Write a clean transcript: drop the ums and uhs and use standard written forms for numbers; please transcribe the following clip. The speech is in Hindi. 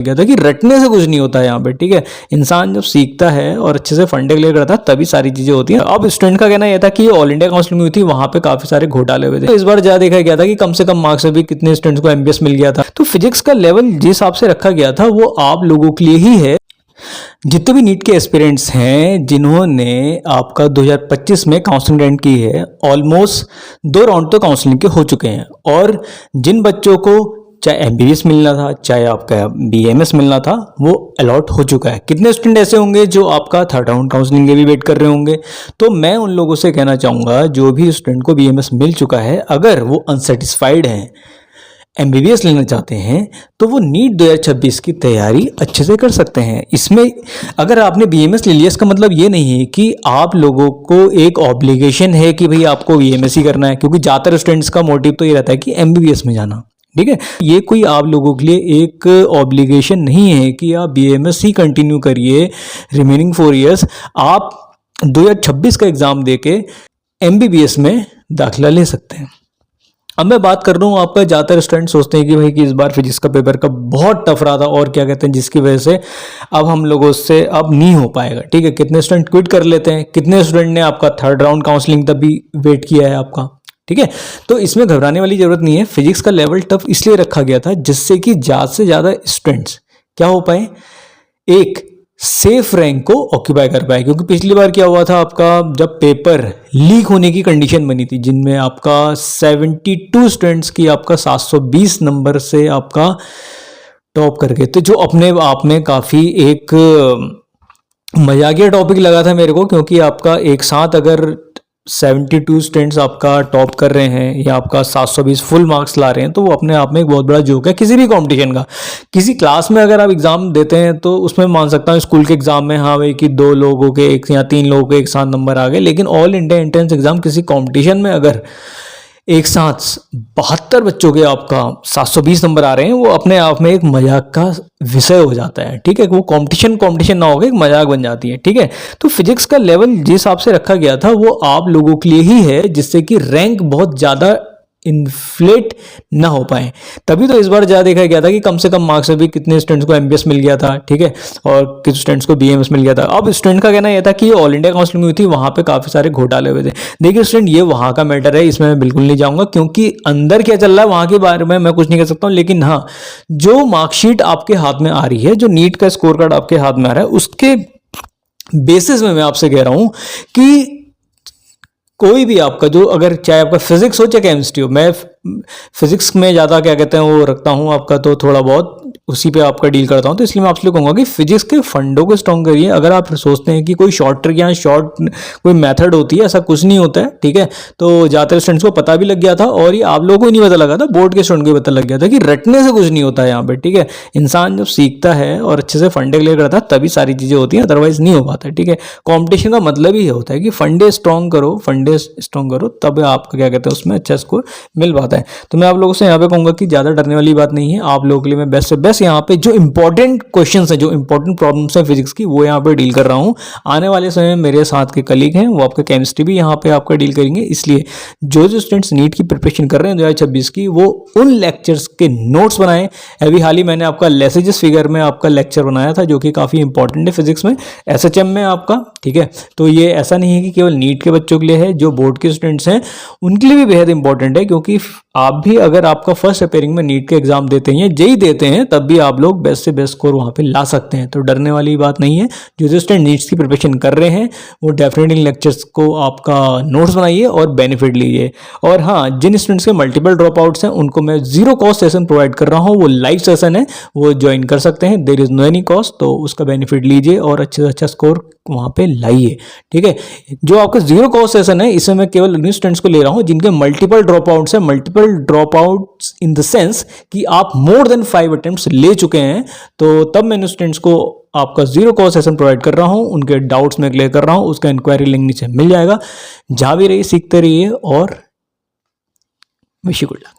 गया था कि रटने से कुछ नहीं होता है यहाँ पे, ठीक है। इंसान जब सीखता है और अच्छे से फंडे क्लियर करता है तभी सारी चीजें होती हैं। अब स्टूडेंट का कहना यह था कि ऑल इंडिया काउंसलिंग हुई थी, वहां पे काफी सारे घोटाले हुए थे। तो इस बार ज्यादा देखा गया था कि कम से कम मार्क्स से भी कितने स्टूडेंट्स को एमबीएस मिल गया था। तो फिजिक्स का लेवल जिस हिसाब से रखा गया था वो आप लोगों के लिए ही है। जितने भी नीट के एस्पिरेंट्स हैं जिन्होंने आपका 2025 में काउंसलिंग अटेंड की है, ऑलमोस्ट 2 राउंड तो काउंसलिंग के हो चुके हैं। और जिन बच्चों को चाहे एमबीबीएस मिलना था चाहे आपका बीएमएस मिलना था वो अलॉट हो चुका है। कितने स्टूडेंट ऐसे होंगे जो आपका 3rd राउंड काउंसलिंग के भी वेट कर रहे होंगे? तो मैं उन लोगों से कहना चाहूँगा जो भी स्टूडेंट को बीएमएस मिल चुका है, अगर वो अनसेटिस्फाइड हैं, एमबीबीएस लेना चाहते हैं, तो वो नीट 2026 की तैयारी अच्छे से कर सकते हैं। इसमें अगर आपने बीएमएस ले लिया इसका मतलब ये नहीं है कि आप लोगों को एक ऑब्लिगेशन है कि भाई आपको बीएमएस ही करना है, क्योंकि ज़्यादातर स्टूडेंट्स का मोटिव तो ये रहता है कि एमबीबीएस में जाना, ठीक है। ये कोई आप लोगों के लिए एक ऑब्लिगेशन नहीं है कि आप बीएमएस ही कंटिन्यू करिए रिमेनिंग 4 ईयर्स। आप 2026 का एग्ज़ाम देके एमबीबीएस में दाखिला ले सकते हैं। अब मैं बात कर रहा हूँ आपका, ज़्यादातर स्टूडेंट सोचते हैं कि भाई कि इस बार फिजिक्स का पेपर का बहुत टफ रहा था और क्या कहते हैं जिसकी वजह से अब हम लोगों से अब नहीं हो पाएगा, ठीक है। कितने स्टूडेंट क्विट कर लेते हैं, कितने स्टूडेंट ने आपका 3rd राउंड काउंसलिंग तक भी वेट किया है आपका, ठीक है। तो इसमें घबराने वाली जरूरत नहीं है। फिजिक्स का लेवल टफ इसलिए रखा गया था जिससे कि ज़्यादा से ज़्यादा स्टूडेंट्स क्या हो पाए, एक सेफ रैंक को ऑक्यूपाई कर पाए। क्योंकि पिछली बार क्या हुआ था आपका, जब पेपर लीक होने की कंडीशन बनी थी जिनमें आपका 72 स्टूडेंट्स की आपका 720 नंबर से आपका टॉप कर गए थे, जो अपने आप में काफ़ी एक मजाकिया टॉपिक लगा था मेरे को। क्योंकि आपका एक साथ अगर 72 स्टूडेंट्स आपका टॉप कर रहे हैं या आपका 720 फुल मार्क्स ला रहे हैं तो वो अपने आप में एक बहुत बड़ा जोक है किसी भी कंपटीशन का। किसी क्लास में अगर आप एग्जाम देते हैं तो उसमें मान सकता हूँ स्कूल के एग्जाम में हाँ भाई कि 2 लोगों के एक या 3 लोगों के एक साथ नंबर आ गए, लेकिन ऑल इंडिया एंट्रेंस एग्जाम किसी कॉम्पिटिशन में अगर एक साथ 72 बच्चों के आपका 720 नंबर आ रहे हैं, वो अपने आप में एक मजाक का विषय हो जाता है, ठीक है। वो कंपटीशन ना होकर एक मजाक बन जाती है, ठीक है। तो फिजिक्स का लेवल जिस हिसाब से रखा गया था वो आप लोगों के लिए ही है, जिससे कि रैंक बहुत ज़्यादा इन्फ्लेट ना हो पाए। तभी तो इस बार ज़्यादा देखा गया था कि कम से कम मार्क्स से भी कितने स्टूडेंट्स को एमबीएस मिल गया था, ठीक है, और किस स्टूडेंट्स को बीएमएस मिल गया था। अब स्टूडेंट का कहना यह था कि ऑल इंडिया काउंसलिंग हुई थी, वहाँ पे काफ़ी सारे घोटाले हुए थे। देखिए स्टूडेंट, ये वहाँ का मैटर है, इसमें मैं बिल्कुल नहीं जाऊँगा क्योंकि अंदर क्या चल रहा है वहाँ के बारे में मैं कुछ नहीं कह सकता हूँ। लेकिन हाँ, जो मार्कशीट आपके हाथ में आ रही है, जो नीट का स्कोर कार्ड आपके हाथ में आ रहा है, उसके बेसिस में मैं आपसे कह रहा हूँ कि कोई भी आपका जो अगर चाहे आपका फिजिक्स हो चाहे केमिस्ट्री हो, मैं फिजिक्स में ज़्यादा क्या कहते हैं वो रखता हूँ आपका, तो थोड़ा बहुत उसी पे आपका डील करता हूँ। तो इसलिए मैं आपसे कहूँगा कि फिजिक्स के फंडों को स्ट्रॉन्ग करिए। अगर आप सोचते हैं कि कोई शॉर्ट ट्रिक या शॉर्ट कोई मेथड होती है, ऐसा कुछ नहीं होता है, ठीक है। तो ज़्यादातर स्टूडेंट्स को पता भी लग गया था और ये आप लोगों को ही नहीं पता लगा था, बोर्ड के स्टूडेंट को पता लग गया था कि रटने से कुछ नहीं होता है यहाँ पे, ठीक है। इंसान जब सीखता है और अच्छे से फंडे क्लियर करता है तभी सारी चीज़ें होती हैं, अदरवाइज नहीं हो पाता, ठीक है। कॉम्पिटिशन का मतलब ही होता है कि फंडे स्ट्रॉन्ग करो तब आपका क्या कहते हैं उसमें अच्छा स्कोर मिल पाता है। तो मैं आप लोगों से यहाँ पे कहूँगा कि ज़्यादा डरने वाली बात नहीं है। आप लोगों के लिए मैं बेस्ट से बेस्ट यहाँ पे जो इंपॉर्टेंट क्वेश्चंस हैं, जो इंपॉर्टेंट प्रॉब्लम्स हैं फिजिक्स की, वो यहाँ पे डील कर रहा हूँ। आने वाले समय में मेरे साथ के कलीग हैं, वो आपका केमिस्ट्री भी यहाँ पे आपका डील करेंगे। इसलिए जो स्टूडेंट्स नीट की प्रिपरेशन कर रहे हैं 2026 की, वो उन लेक्चर्स के नोट्स बनाएं। अभी हाल ही मैंने आपका लेसेजेस फिगर में आपका लेक्चर बनाया था जो कि काफ़ी इंपॉर्टेंट है फिजिक्स में, SHM में आपका, ठीक है। तो ये ऐसा नहीं है कि केवल नीट के बच्चों के लिए है, जो बोर्ड के स्टूडेंट्स हैं उनके लिए भी बेहद इंपॉर्टेंट है। क्योंकि आप भी अगर आपका फर्स्ट अपेयरिंग में नीट के एग्जाम देते हैं, जेई देते हैं, तब भी आप लोग बेस्ट से बेस्ट स्कोर वहाँ पे ला सकते हैं। तो डरने वाली बात नहीं है। जो स्टूडेंट नीट्स की प्रिपरेशन कर रहे हैं वो डेफिनेटली लेक्चर्स को आपका नोट्स बनाइए और बेनिफिट लीजिए। और हाँ, जिन स्टूडेंट्स के मल्टीपल ड्रॉप आउट्स हैं उनको मैं 0 कॉस्ट सेशन प्रोवाइड कर रहा हूँ, वो लाइव सेशन है, वो ज्वाइन कर सकते हैं, there is no any cost. तो उसका बेनिफिट लीजिए और अच्छे से अच्छा स्कोर वहाँ पे लाइए, ठीक है। जो आपका 0 कॉस्ट सेशन है, इसमें मैं केवल उन स्टूडेंट्स को ले रहा हूँ जिनके मल्टीपल ड्रॉप आउट्स हैं। Multiple drop outs in the sense कि आप मोर देन 5 अटेम्प्ट्स ले चुके हैं, तो तब मैंने स्टूडेंट्स को आपका 0 कॉस्ट सेशन प्रोवाइड कर रहा हूँ। उनके डाउट्स में क्लियर कर रहा हूँ, उसका इंक्वायरी लिंक नीचे मिल जाएगा। जहाँ भी रहिए सीखते रहिए और विश यू गुड लक।